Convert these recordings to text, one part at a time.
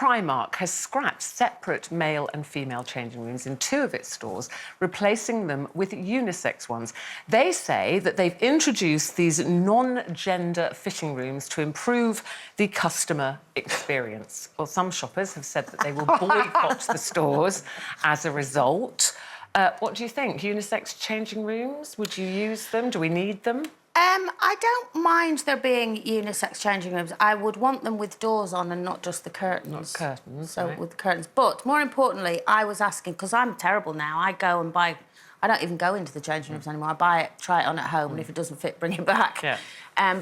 Primark has scrapped separate male and female changing rooms in 2 of its stores, replacing them with unisex ones. They say that they've introduced these non-gender fitting rooms to improve the customer experience. Well, some shoppers have said that they will boycott the stores as a result. What do you think? Unisex changing rooms? Would you use them? Do we need them? I don't mind there being unisex changing rooms. I would want them with doors on and not just the curtains. Not curtains, So right. with the curtains. But more importantly, I was asking, because I'm terrible now, I go and buy... I don't even go into the changing rooms anymore. I buy it, try it on at home, and if it doesn't fit, bring it back. Yeah.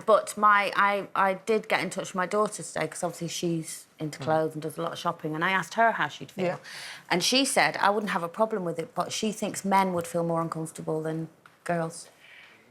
But I did get in touch with my daughter today, because obviously she's into clothes and does a lot of shopping, and I asked her how she'd feel. Yeah. And she said I wouldn't have a problem with it, but she thinks men would feel more uncomfortable than girls.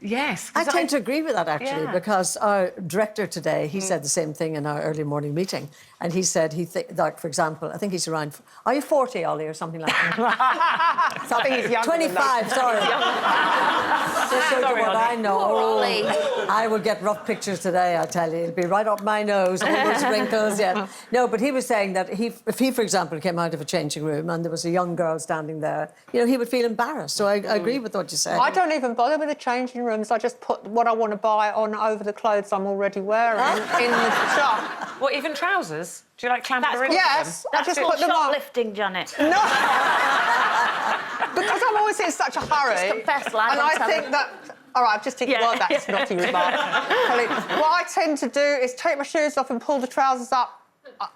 Yes. I tend to agree with that, actually, Yeah. because our director today, he said the same thing in our early morning meeting. And he said, like, for example, I think he's around... Are you 40, Ollie, or something like that? So I think he's younger 25, sorry. Just so Sorry, what Ollie. I know. Poor Ollie. I will get rough pictures today, I tell you. It'll be right up my nose, all those wrinkles, yeah. No, but he was saying that if he, for example, came out of a changing room and there was a young girl standing there, you know, he would feel embarrassed. So I agree with what you said. I don't even bother with the changing rooms. I just put what I want to buy on over the clothes I'm already wearing in the shop. What, even trousers? Do you like clamber into them? Yes, I That's just called put them on. shoplifting, Janet. No, because I'm always in such a hurry. Just confess, lie, and don't I tell think them. that. All right, I've just taken well, that's naughty remark. What I tend to do is take my shoes off and pull the trousers up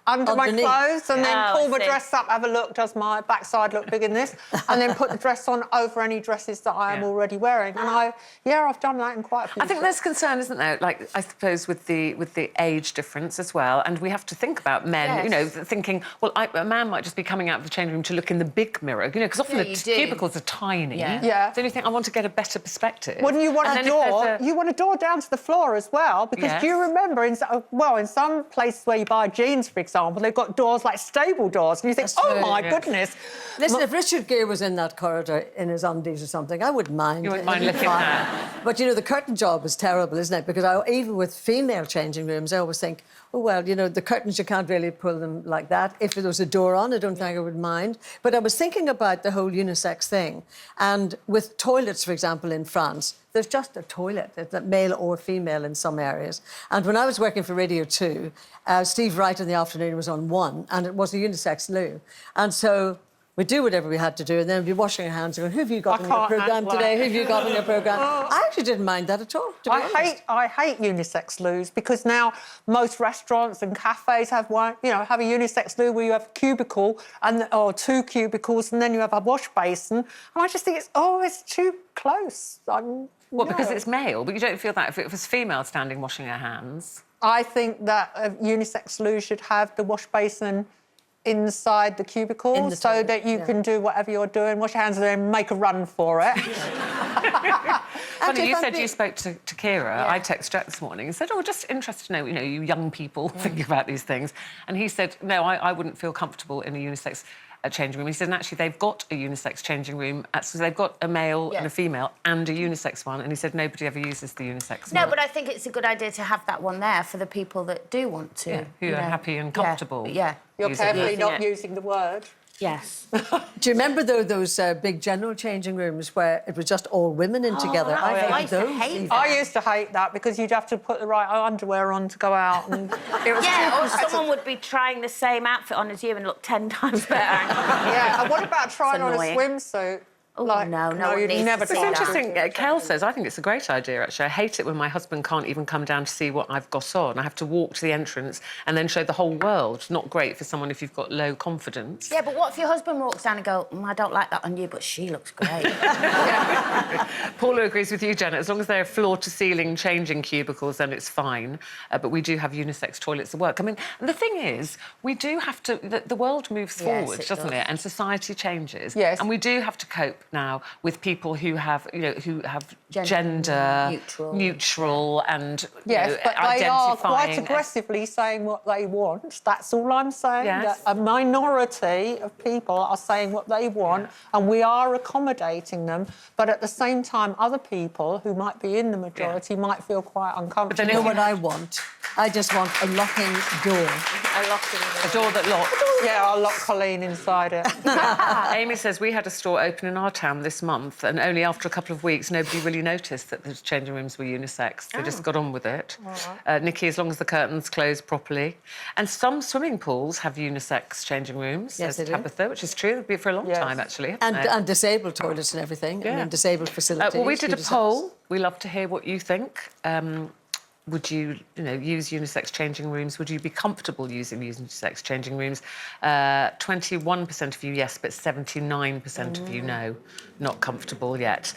under my Underneath. clothes, and then Oh, pull I my see. dress up, have a look, does my backside look big in this, and then put the dress on over any dresses that I am Yeah. already wearing. And I've done that in quite a few. I think there's concern, isn't there? Like, I suppose with the age difference as well, and we have to think about men. Yes. You know, thinking, well, a man might just be coming out of the changing room to look in the big mirror. You know, because often Yeah, the you do. cubicles are tiny. Yeah. Yeah. So you think, I want to get a better perspective. Wouldn't you want And a then if door? there's You want a door down to the floor as well, because Yes. do you remember in some places where you buy jeans, for example, they've got doors like stable doors, and you think, That's oh true, my yeah. goodness. Listen, if Richard Gere was in that corridor in his undies or something, I wouldn't mind. You wouldn't mind looking Fine. at. But, you know, the curtain job is terrible, isn't it? Because even with female changing rooms, I always think, oh, well, you know, the curtains, you can't really pull them like that. If there was a door on, I don't think I would mind. But I was thinking about the whole unisex thing. And with toilets, for example, in France, there's just a toilet, it's male or female in some areas. And when I was working for Radio 2, Steve Wright in the afternoon was on 1, and it was a unisex loo. And so we'd do whatever we had to do, and then we'd be washing our hands and going, who have you got in your can't programme handle today? it. Who have you got in your programme? I actually didn't mind that at all, to be honest. I hate unisex loos, because now most restaurants and cafes have have a unisex loo where you have a cubicle or 2 cubicles, and then you have a wash basin. And I just think it's too close. Well, because it's male, but you don't feel that if it was female standing washing her hands. I think that a unisex loo should have the wash basin inside the cubicle, In the so toilet, that you yeah. can do whatever you're doing, wash your hands, and then make a run for it. Funny, you if I'm said being- you spoke to Kira. I texted Jack this morning and said, oh, just interested to know, you know, you young people think about these things. And he said, no, I wouldn't feel comfortable in a unisex changing room. He said, and actually, they've got a unisex changing room. So they've got a male and a female and a unisex one. And he said nobody ever uses the unisex one. No, but I think it's a good idea to have that one there for the people that do want to. Yeah, who you are know. happy and comfortable. Yeah. You're using carefully it. not using the word. Yes. Do you remember, though, those big general changing rooms where it was just all women in together? I hated used to those. hate even. that. I used to hate that, because you'd have to put the right underwear on to go out, and it was Yeah, too or competitive. someone would be trying the same outfit on as you and look 10 times better. Yeah, and what about trying on a annoying. swimsuit? Oh, no one you'd needs never to see try It's that. interesting. Kel says, I think it's a great idea, actually. I hate it when my husband can't even come down to see what I've got on. I have to walk to the entrance and then show the whole world. Not great for someone if you've got low confidence. Yeah, but what if your husband walks down and go, I don't like that on you, but she looks great. Paula agrees with you, Janet. As long as they're floor-to-ceiling changing cubicles, then it's fine. But we do have unisex toilets at work. I mean, and the thing is, we do have to... The world moves forward, it doesn't does. it? And society changes. Yes. And we do have to cope now with people who have, gender neutral and Yes, but they are quite identifying as- aggressively saying what they want. That's all I'm saying. Yes. That a minority of people are saying what they want, and we are accommodating them. But at the same time, other people who might be in the majority might feel quite uncomfortable. then You know what I want? I just want a locking door. A door that locks. Yeah, I'll lock Colleen inside it. Amy says we had a store open in our town this month, and only after a couple of weeks, nobody really noticed that the changing rooms were unisex. They just got on with it. Nikki, as long as the curtains close properly. And some swimming pools have unisex changing rooms, Yes, says they do. Tabitha, which is true. They've been for a long Yes. time, actually. haven't they? And disabled toilets and everything. I Yeah. mean, disabled facilities. Well, we did a unisex. poll. We love to hear what you think. Would you, use unisex changing rooms? Would you be comfortable using unisex changing rooms? 21% of you yes, but 79% of you no, not comfortable yet.